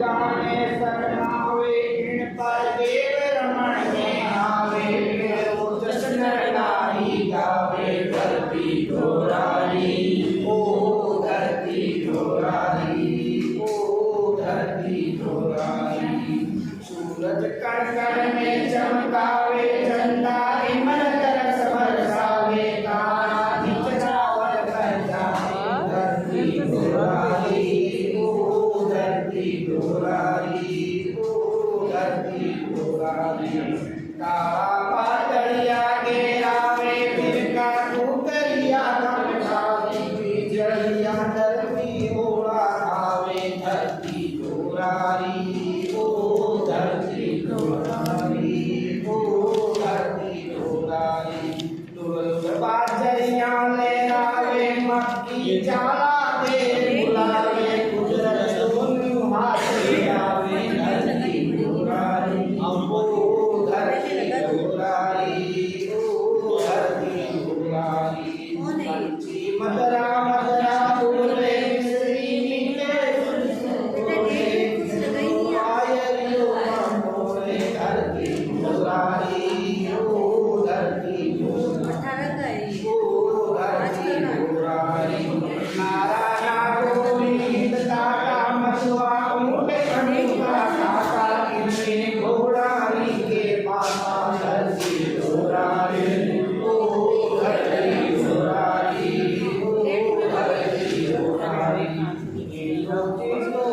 जाने शरणावे इन पर देव रमण में आवे मेरो जशन नारी गावे धरती डोरारी ओ धरती डोरारी ओ धरती डोरारी सूरज कण कण में चमकावे झंडा इमन तरस बरसावे तारा निचरावर कर जाए धरती डोरारी ओ धरती डोरारी ओ धरती डोरारी तारा पातड़िया घेरावे बिरका कुकरिया कमकावे बिजलिया धरती ओला खावे धरती डोरारी ओ धरती डोरारी ओ धरती डोरारी दुल बाजरिया लहरावे मक्की जाला दे बुलावे गुजरत सोनू हाथे आवे धरती डोरारी ओ धरती डोरारी ओ धरती डोरारी पंछी मदरा मदरा बोले श्री नीचे आयरियो मनोरे धरती डोरारी ओ धरती डोरारी ओ धरती डोरारी नारायण गोविंद दाता मसुआ ऊंट खड़ूका काका किन्ने घोड़ारी के पापा धरती डोरारी ओ धरती डोरारी ओ धरती डोरारी नीलो किलो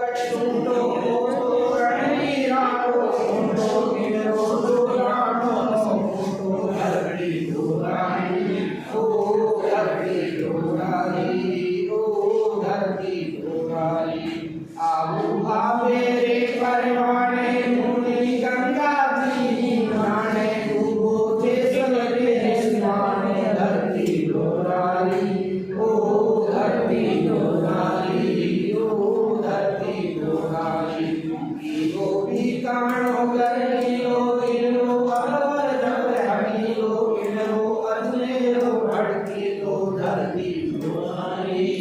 कटुंडो कोटो रणवीरारो कोटो किलो डोरानो कोटो धरती डोरारी ओ धरती डोरारी ओ धरती डोरारी आबू आवे रे परवाने मुनि गंगा जी नाने डूबो देशल रे स्वाने धरती डोरारी ओ धरती डोरारी ओ धरती डोरारी ईगो भी काणो गरनीलो इनो अलवर जब हमीलो इनो अजनेरो भड़कीलो धरती डोरारी